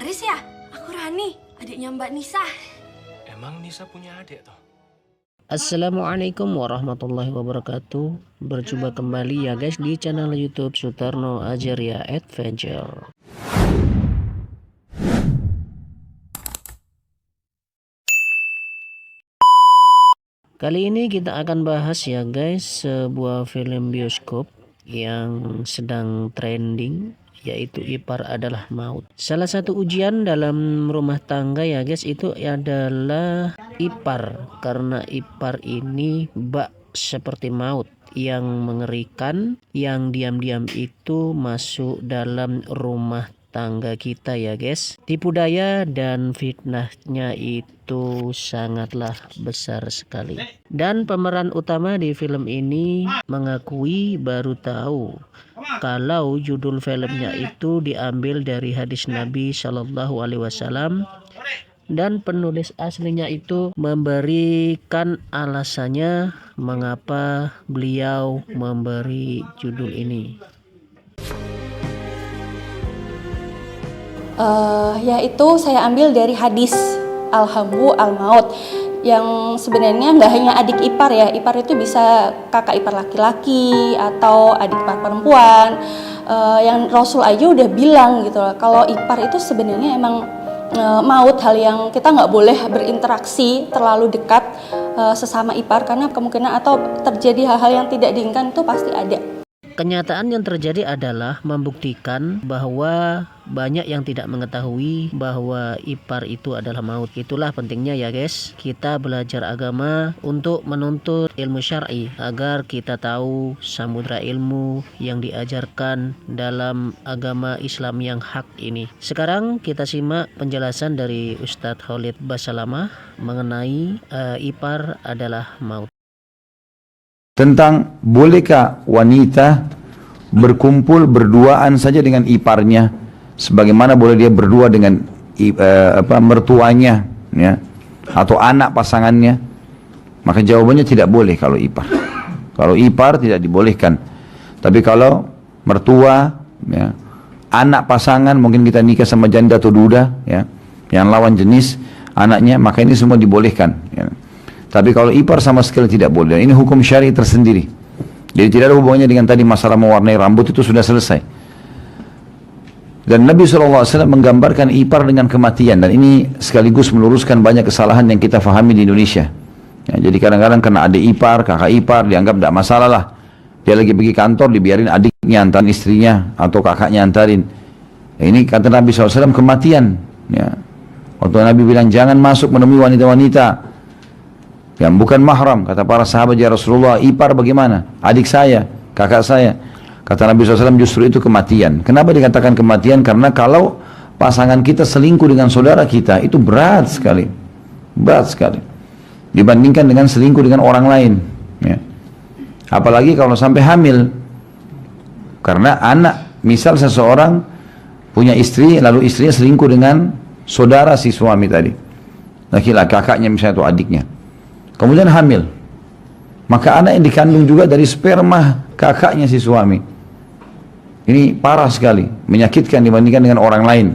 Haris ya? Aku Rani, adiknya Mbak Nisa. Emang Nisa punya adik toh? Assalamualaikum warahmatullahi wabarakatuh. Berjumpa kembali ya guys di channel YouTube Sutarno Ajaria Adventure. Kali ini kita akan bahas ya guys sebuah film bioskop yang sedang trending, yaitu Ipar Adalah Maut. Salah satu ujian dalam rumah tangga ya guys itu adalah ipar, karena ipar ini bak seperti maut yang mengerikan, yang diam-diam itu masuk dalam rumah tangga kita ya guys. Tipu daya dan fitnahnya itu sangatlah besar sekali. Dan pemeran utama di film ini mengakui baru tahu kalau judul filmnya itu diambil dari hadis Nabi Shallallahu Alaihi Wasallam, dan penulis aslinya itu memberikan alasannya mengapa beliau memberi judul ini. Yaitu saya ambil dari hadis Al-Habu Al-Maut, yang sebenarnya nggak hanya adik ipar ya. Ipar itu bisa kakak ipar laki-laki atau adik ipar perempuan. Yang Rasul aja udah bilang gitu loh, kalau ipar itu sebenarnya emang maut, hal yang kita nggak boleh berinteraksi terlalu dekat sesama ipar, karena kemungkinan atau terjadi hal-hal yang tidak diinginkan itu pasti ada. Kenyataan yang terjadi adalah membuktikan bahwa banyak yang tidak mengetahui bahwa ipar itu adalah maut. Itulah pentingnya ya guys, kita belajar agama untuk menuntut ilmu syar'i agar kita tahu samudra ilmu yang diajarkan dalam agama Islam yang hak ini. Sekarang kita simak penjelasan dari Ustadz Khalid Basalamah mengenai ipar adalah maut. Tentang bolehkah wanita berkumpul berduaan saja dengan iparnya, sebagaimana boleh dia berdua dengan mertuanya ya, atau anak pasangannya. Maka jawabannya tidak boleh kalau ipar. Kalau ipar tidak dibolehkan. Tapi kalau mertua ya, anak pasangan, mungkin kita nikah sama janda atau duda ya, yang lawan jenis anaknya, maka ini semua dibolehkan ya. Tapi kalau ipar sama sekali tidak boleh. Dan ini hukum syari tersendiri. Jadi tidak ada hubungannya dengan tadi masalah mewarnai rambut, itu sudah selesai. Dan Nabi SAW menggambarkan ipar dengan kematian. Dan ini sekaligus meluruskan banyak kesalahan yang kita fahami di Indonesia. Ya, jadi kadang-kadang kena adik ipar, kakak ipar, dianggap tidak masalah lah. Dia lagi pergi kantor, dibiarin adiknya antarin istrinya, atau kakaknya antarin. Ya, ini kata Nabi SAW kematian. Ya. Waktu Nabi bilang jangan masuk menemui wanita-wanita yang bukan mahram, kata para sahabat, ya Rasulullah, ipar bagaimana? Adik saya, kakak saya. Kata Nabi SAW justru itu kematian. Kenapa dikatakan kematian? Karena kalau pasangan kita selingkuh dengan saudara kita, itu berat sekali. Berat sekali dibandingkan dengan selingkuh dengan orang lain ya. Apalagi kalau sampai hamil. Karena anak, misal seseorang punya istri, lalu istrinya selingkuh dengan saudara si suami tadi, laki-laki, kakaknya misalnya atau adiknya, kemudian hamil, maka anak yang dikandung juga dari sperma kakaknya si suami. Ini parah sekali, menyakitkan dibandingkan dengan orang lain.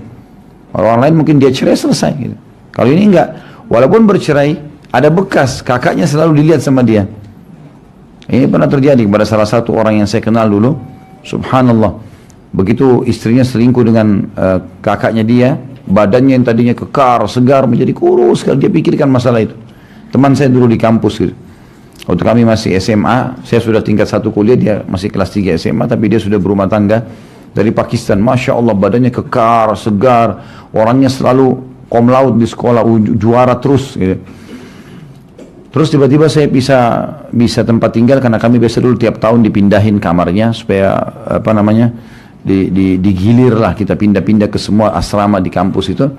Orang lain mungkin dia cerai selesai gitu. Kalau ini enggak, walaupun bercerai, ada bekas kakaknya selalu dilihat sama dia. Ini pernah terjadi kepada salah satu orang yang saya kenal dulu. Subhanallah, begitu istrinya selingkuh dengan kakaknya dia, badannya yang tadinya kekar, segar, menjadi kurus sekali. Dia pikirkan masalah itu. Teman saya dulu di kampus gitu. Waktu kami masih SMA, saya sudah tingkat 1 kuliah, dia masih kelas 3 SMA, tapi dia sudah berumah tangga dari Pakistan. Masya Allah, badannya kekar, segar, orangnya selalu cum laude di sekolah, juara terus gitu. Terus tiba-tiba saya bisa tempat tinggal, karena kami biasa dulu tiap tahun dipindahin kamarnya supaya digilir lah, kita pindah-pindah ke semua asrama di kampus itu.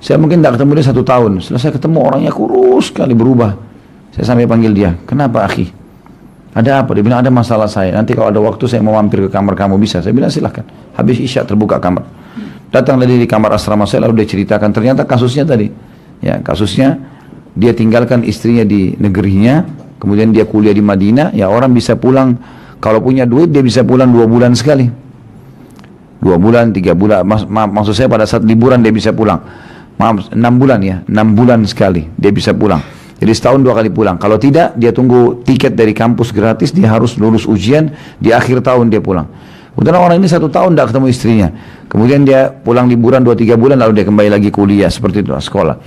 Saya mungkin tidak ketemu dia 1 tahun. Setelah saya ketemu, orangnya kurus sekali, berubah. Saya sampai panggil dia, kenapa akhi? Ada apa? Dia bilang ada masalah saya. Nanti kalau ada waktu saya mau mampir ke kamar kamu, bisa? Saya bilang silahkan. Habis isya terbuka kamar. Datang tadi di kamar asrama saya, lalu dia ceritakan. Ternyata kasusnya tadi, ya kasusnya dia tinggalkan istrinya di negerinya, kemudian dia kuliah di Madinah. Ya orang bisa pulang, kalau punya duit dia bisa pulang 2 bulan sekali. 2 bulan, 3 bulan, maksud saya pada saat liburan dia bisa pulang. Maaf, 6 bulan ya, 6 bulan sekali dia bisa pulang. Jadi setahun 2 kali pulang. Kalau tidak, dia tunggu tiket dari kampus gratis, dia harus lulus ujian, di akhir tahun dia pulang. Kemudian orang ini 1 tahun tidak ketemu istrinya. Kemudian dia pulang liburan 2-3 bulan, lalu dia kembali lagi kuliah, seperti itu, sekolah.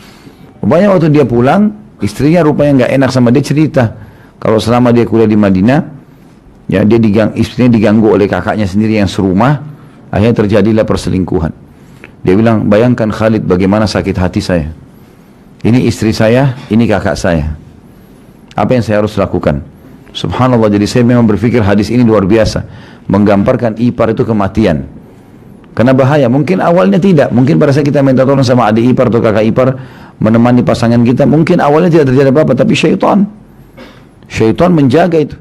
Rupanya waktu dia pulang, istrinya rupanya nggak enak sama dia, cerita. Kalau selama dia kuliah di Madinah, ya istrinya diganggu oleh kakaknya sendiri yang serumah, akhirnya terjadilah perselingkuhan. Dia bilang, bayangkan Khalid bagaimana sakit hati saya. Ini istri saya, ini kakak saya. Apa yang saya harus lakukan? Subhanallah, jadi saya memang berpikir hadis ini luar biasa. Menggambarkan ipar itu kematian. Karena bahaya, mungkin awalnya tidak. Mungkin pada saat kita minta tolong sama adik ipar atau kakak ipar, menemani pasangan kita, mungkin awalnya tidak terjadi apa-apa, tapi syaitan menjaga itu.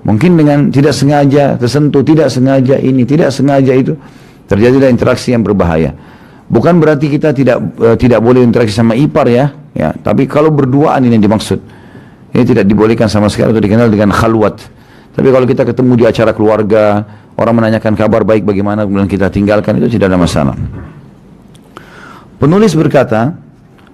Mungkin dengan tidak sengaja tersentuh, tidak sengaja ini, tidak sengaja itu, terjadilah interaksi yang berbahaya. Bukan berarti kita tidak boleh interaksi sama ipar ya, tapi kalau berduaan ini yang dimaksud. Ini tidak dibolehkan sama sekali atau dikenal dengan khalwat. Tapi kalau kita ketemu di acara keluarga, orang menanyakan kabar baik bagaimana, kemudian kita tinggalkan, itu tidak ada masalah. Penulis berkata,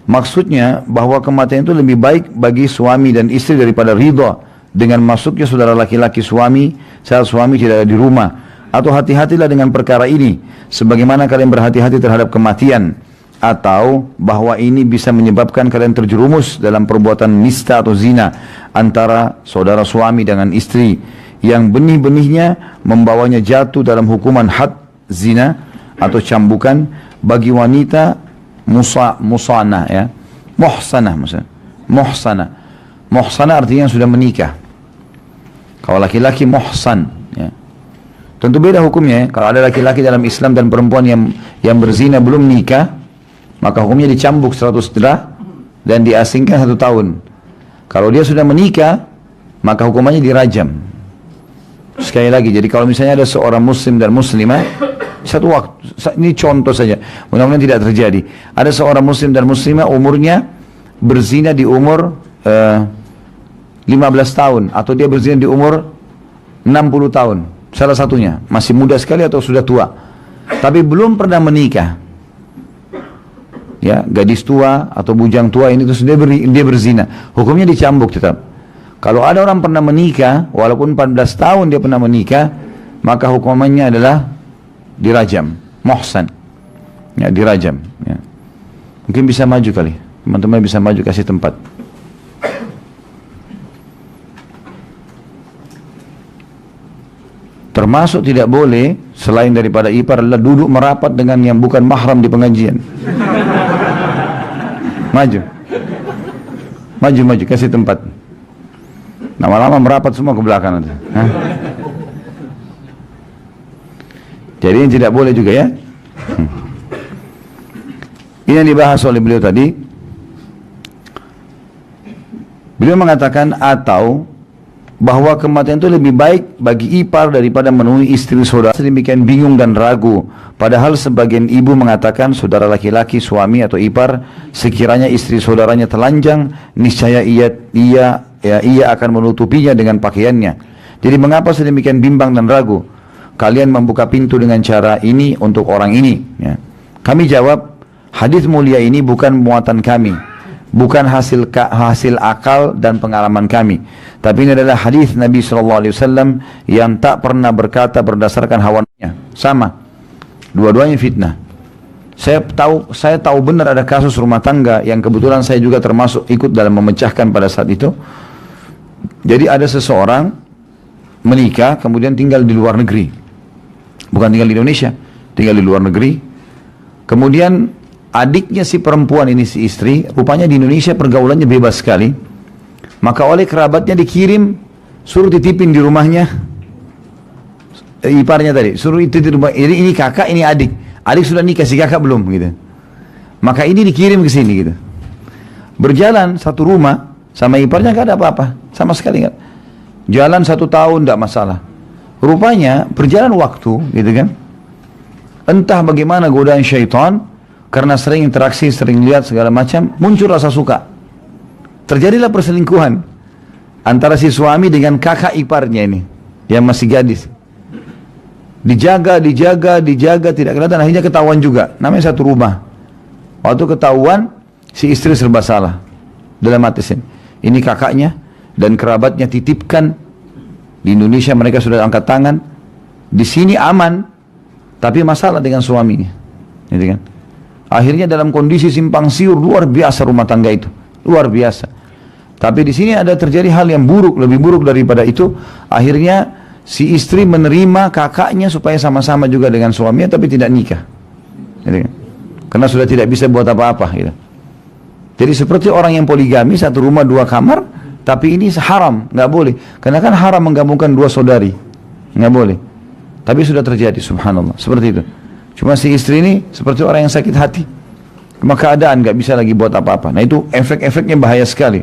maksudnya bahwa kematian itu lebih baik bagi suami dan istri daripada ridha dengan masuknya saudara laki-laki suami saat suami tidak ada di rumah. Atau hati-hatilah dengan perkara ini, sebagaimana kalian berhati-hati terhadap kematian. Atau bahwa ini bisa menyebabkan kalian terjerumus dalam perbuatan nista atau zina antara saudara suami dengan istri, yang benih-benihnya membawanya jatuh dalam hukuman had zina atau cambukan bagi wanita musanah ya. Muhsanah maksudnya. Muhsanah artinya yang sudah menikah. Kalau laki-laki muhsan ya. Tentu beda hukumnya ya. Kalau ada laki-laki dalam Islam dan perempuan yang berzina belum nikah, maka hukumnya dicambuk 100 derah dan diasingkan 1 tahun. Kalau dia sudah menikah, maka hukumannya dirajam. Sekali lagi, jadi kalau misalnya ada seorang muslim dan muslimah, satu waktu, ini contoh saja, mudah-mudahan tidak terjadi. Ada seorang muslim dan muslimah umurnya berzina di umur 15 tahun, atau dia berzina di umur 60 tahun. Salah satunya, masih muda sekali atau sudah tua, tapi belum pernah menikah. Ya, gadis tua atau bujang tua ini terus dia berzina, hukumnya dicambuk tetap. Kalau ada orang pernah menikah, walaupun 14 tahun dia pernah menikah, maka hukumannya adalah dirajam, muhsan. Ya, dirajam. Ya. Mungkin bisa maju kali, teman-teman bisa maju, kasih tempat. Termasuk tidak boleh selain daripada ipar adalah duduk merapat dengan yang bukan mahram di pengajian. Maju, kasih tempat. Lama-lama merapat semua ke belakang nanti. Jadi ini tidak boleh juga ya. Ini yang dibahas oleh beliau tadi. Beliau mengatakan atau bahwa kematian itu lebih baik bagi ipar daripada menemui istri saudara. Sedemikian bingung dan ragu, padahal sebagian ibu mengatakan saudara laki-laki suami atau ipar sekiranya istri saudaranya telanjang, niscaya ia akan menutupinya dengan pakaiannya. Jadi mengapa sedemikian bimbang dan ragu? Kalian membuka pintu dengan cara ini untuk orang ini ya. Kami jawab, hadis mulia ini bukan muatan kami, bukan hasil akal dan pengalaman kami, tapi ini adalah hadis Nabi SAW yang tak pernah berkata berdasarkan hawanya. Sama, dua-duanya fitnah. Saya tahu benar ada kasus rumah tangga yang kebetulan saya juga termasuk ikut dalam memecahkan pada saat itu. Jadi ada seseorang menikah kemudian tinggal di luar negeri, bukan tinggal di Indonesia, tinggal di luar negeri. Kemudian adiknya si perempuan ini, si istri, rupanya di Indonesia pergaulannya bebas sekali. Maka oleh kerabatnya dikirim, suruh titipin di rumahnya iparnya tadi, suruh itu di rumah. Jadi ini kakak, ini adik. Adik sudah nikah, si kakak belum gitu. Maka ini dikirim ke sini gitu. Berjalan satu rumah sama iparnya nggak ada apa-apa, sama sekali nggak. Jalan 1 tahun nggak masalah. Rupanya berjalan waktu, gitu kan. Entah bagaimana godaan syaitan, karena sering interaksi, sering lihat segala macam, muncul rasa suka. Terjadilah perselingkuhan antara si suami dengan kakak iparnya ini, yang masih gadis. Dijaga, tidak kelihatan, akhirnya ketahuan juga. Namanya satu rumah. Waktu ketahuan, si istri serba salah. Dalam hati ini kakaknya dan kerabatnya titipkan. Di Indonesia mereka sudah angkat tangan. Di sini aman, tapi masalah dengan suaminya. Gitu kan? Akhirnya dalam kondisi simpang siur luar biasa rumah tangga itu. Luar biasa. Tapi di sini ada terjadi hal yang buruk, lebih buruk daripada itu. Akhirnya si istri menerima kakaknya supaya sama-sama juga dengan suaminya tapi tidak nikah. Gitu kan? Karena sudah tidak bisa buat apa-apa gitu. Jadi seperti orang yang poligami, satu rumah dua kamar, tapi ini haram, nggak boleh. Karena kan haram menggabungkan dua saudari, nggak boleh. Tapi sudah terjadi, subhanallah, seperti itu. Cuma si istri ini seperti orang yang sakit hati, maka keadaan nggak bisa lagi buat apa-apa. Nah itu efek-efeknya bahaya sekali.